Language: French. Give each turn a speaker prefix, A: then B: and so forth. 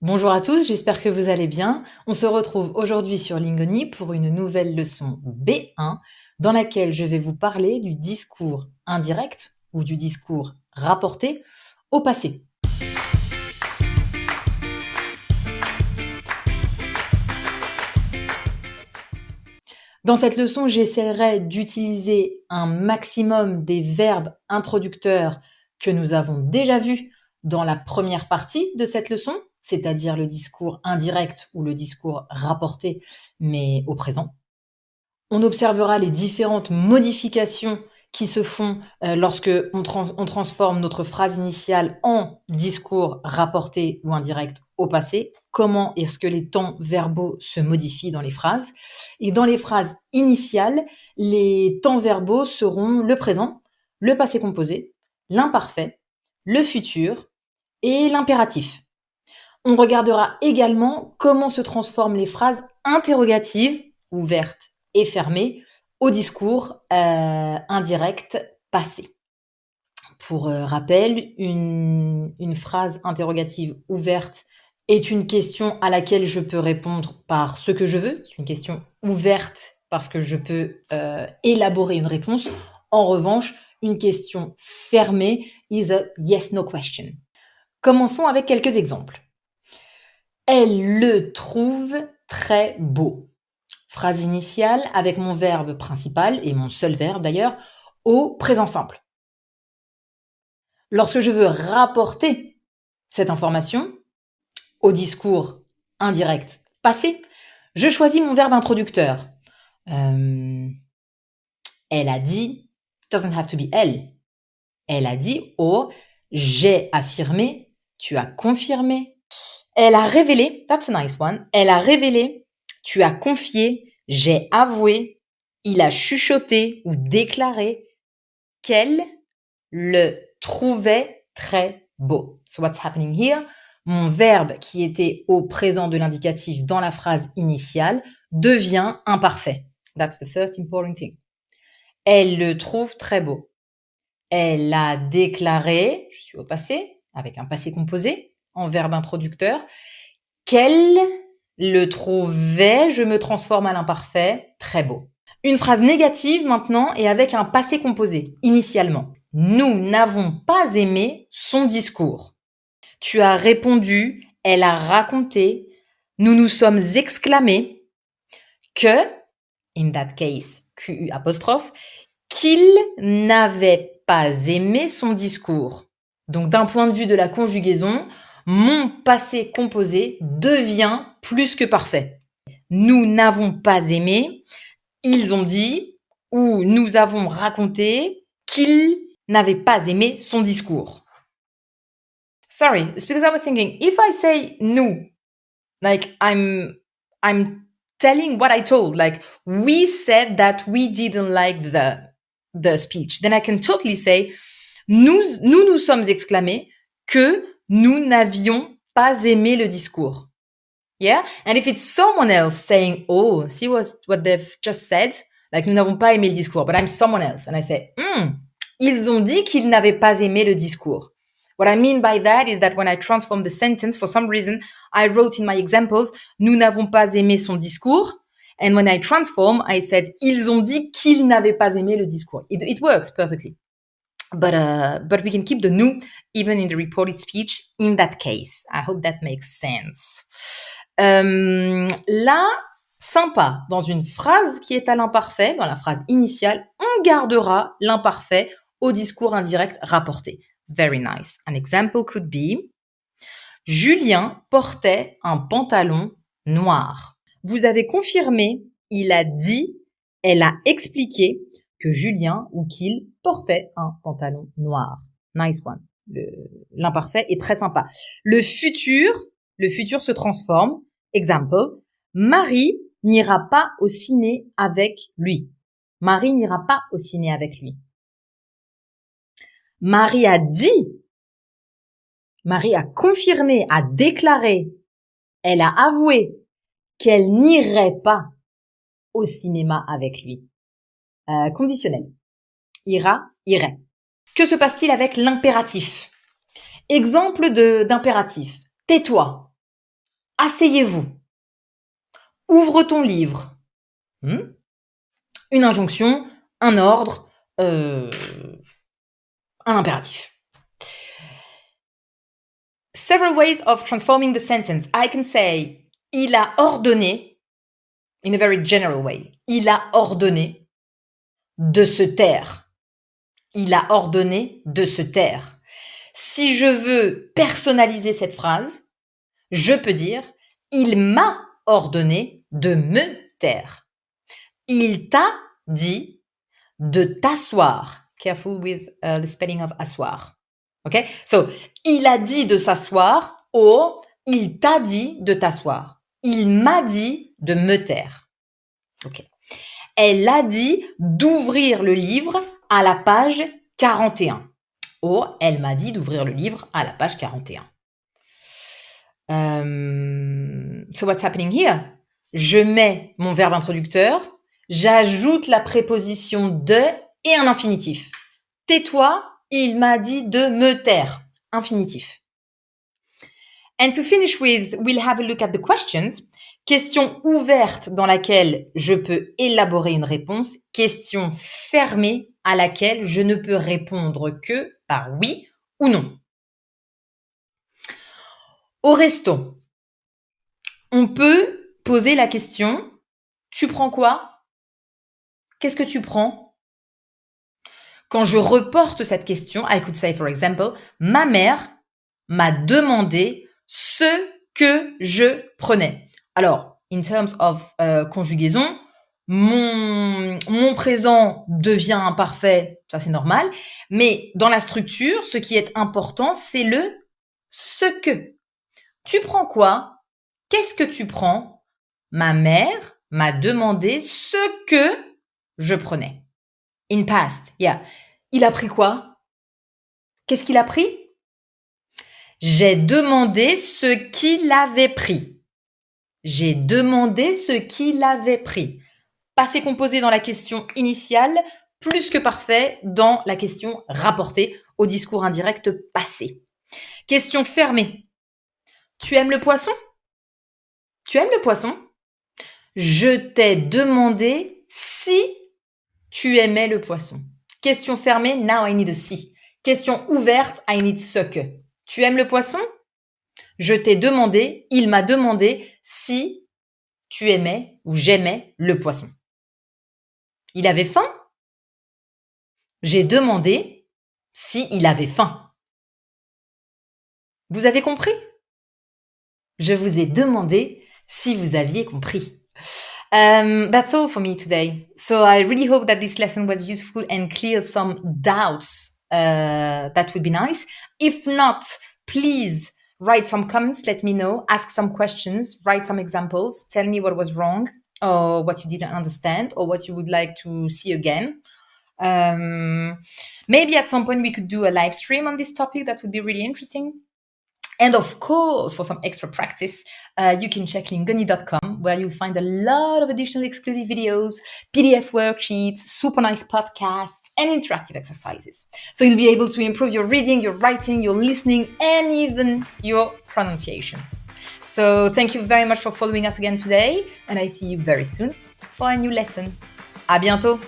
A: Bonjour à tous, j'espère que vous allez bien. On se retrouve aujourd'hui sur Lingoni pour une nouvelle leçon B1 dans laquelle je vais vous parler du discours indirect ou du discours rapporté au passé. Dans cette leçon, j'essaierai d'utiliser un maximum des verbes introducteurs que nous avons déjà vus dans la première partie de cette leçon, c'est-à-dire le discours indirect ou le discours rapporté, mais au présent. On observera les différentes modifications qui se font lorsque on transforme notre phrase initiale en discours rapporté ou indirect au passé. Comment est-ce que les temps verbaux se modifient dans les phrases? Et dans les phrases initiales, les temps verbaux seront le présent, le passé composé, l'imparfait, le futur et l'impératif. On regardera également comment se transforment les phrases interrogatives, ouvertes et fermées, au discours indirect passé. Pour rappel, une phrase interrogative ouverte est une question à laquelle je peux répondre par ce que je veux. C'est une question ouverte parce que je peux élaborer une réponse. En revanche, une question fermée is a yes-no question. Commençons avec quelques exemples. Elle le trouve très beau. Phrase initiale avec mon verbe principal, et mon seul verbe d'ailleurs, au présent simple. Lorsque je veux rapporter cette information au discours indirect passé, je choisis mon verbe introducteur. Elle a dit, doesn't have to be elle. Elle a dit, j'ai affirmé, tu as confirmé. Elle a révélé, that's a nice one, elle a révélé, tu as confié, j'ai avoué, il a chuchoté ou déclaré qu'elle le trouvait très beau. So what's happening here? Mon verbe qui était au présent de l'indicatif dans la phrase initiale devient imparfait. That's the first important thing. Elle le trouve très beau. Elle a déclaré, je suis au passé, avec un passé composé, en verbe introducteur, qu'elle le trouvait, je me transforme à l'imparfait, très beau. Une phrase négative maintenant et avec un passé composé, initialement. Nous n'avons pas aimé son discours. Tu as répondu, elle a raconté, nous nous sommes exclamés que, in that case, QU apostrophe, qu'il n'avait pas aimé son discours. Donc d'un point de vue de la conjugaison, mon passé composé devient plus que parfait. Nous n'avons pas aimé, ils ont dit, ou nous avons raconté qu'ils n'avaient pas aimé son discours. Sorry, it's because I was thinking, if I say nous, like I'm telling what I told, like we said that we didn't like the speech, then I can totally say nous sommes exclamés que nous n'avions pas aimé le discours. Yeah? And if it's someone else saying, oh, see what they've just said, like nous n'avons pas aimé le discours, but I'm someone else, and I say, ils ont dit qu'ils n'avaient pas aimé le discours. What I mean by that is that when I transform the sentence, for some reason, I wrote in my examples, nous n'avons pas aimé son discours. And when I transform, I said, ils ont dit qu'ils n'avaient pas aimé le discours. It works perfectly. But we can keep the nous even in the reported speech in that case. I hope that makes sense. Là, sympa, dans une phrase qui est à l'imparfait, dans la phrase initiale, on gardera l'imparfait au discours indirect rapporté. Very nice. An example could be Julien portait un pantalon noir. Vous avez confirmé, il a dit, elle a expliqué que Julien ou qu'il portait un pantalon noir. Nice one. L'imparfait est très sympa. Le futur se transforme. Example, Marie n'ira pas au ciné avec lui. Marie n'ira pas au ciné avec lui. Marie a dit, Marie a confirmé, a déclaré, elle a avoué qu'elle n'irait pas au cinéma avec lui. Conditionnel. Ira, irait. Que se passe-t-il avec l'impératif? Exemple d'impératif. Tais-toi. Asseyez-vous. Ouvre ton livre. Une injonction, un ordre, un impératif. Several ways of transforming the sentence. I can say, il a ordonné, in a very general way, il a ordonné de se taire. Il a ordonné de se taire. Si je veux personnaliser cette phrase, je peux dire, il m'a ordonné de me taire. Il t'a dit de t'asseoir. Careful with the spelling of asseoir. Okay? So, il a dit de s'asseoir or il t'a dit de t'asseoir. Il m'a dit de me taire. Okay. Elle a dit d'ouvrir le livre à la page 41. Or, elle m'a dit d'ouvrir le livre à la page 41. So what's happening here? Je mets mon verbe introducteur, j'ajoute la préposition de et un infinitif. Tais-toi, il m'a dit de me taire. Infinitif. And to finish with, we'll have a look at the questions. Question ouverte dans laquelle je peux élaborer une réponse. Question fermée à laquelle je ne peux répondre que par oui ou non. Au resto, on peut poser la question « Tu prends quoi ? Qu'est-ce que tu prends ?» Quand je reporte cette question, I could say for example, ma mère m'a demandé ce que je prenais. Alors, in terms of conjugaison, mon présent devient imparfait, ça c'est normal, mais dans la structure, ce qui est important, c'est le ce que. Tu prends quoi ? Qu'est-ce que tu prends ? Ma mère m'a demandé ce que je prenais. In past, yeah. Il a pris quoi ? Qu'est-ce qu'il a pris ? J'ai demandé ce qu'il avait pris. J'ai demandé ce qu'il avait pris. Passé composé dans la question initiale, plus que parfait dans la question rapportée au discours indirect passé. Question fermée. Tu aimes le poisson ? Tu aimes le poisson ? Je t'ai demandé si tu aimais le poisson. Question fermée, now I need a si. Question ouverte, I need ce que. Tu aimes le poisson ? Je t'ai demandé, il m'a demandé si tu aimais ou j'aimais le poisson. Il avait faim ? J'ai demandé si il avait faim. Vous avez compris ? Je vous ai demandé si vous aviez compris. That's all for me today. So I really hope that this lesson was useful and cleared some doubts. That would be nice. If not, please write some comments, let me know, ask some questions, write some examples, tell me what was wrong or what you didn't understand or what you would like to see again. Maybe at some point we could do a live stream on this topic. That would be really interesting. And of course, for some extra practice, you can check lingoni.com where you'll find a lot of additional exclusive videos, PDF worksheets, super nice podcasts, and interactive exercises. So you'll be able to improve your reading, your writing, your listening, and even your pronunciation. So thank you very much for following us again today, and I see you very soon for a new lesson. À bientôt!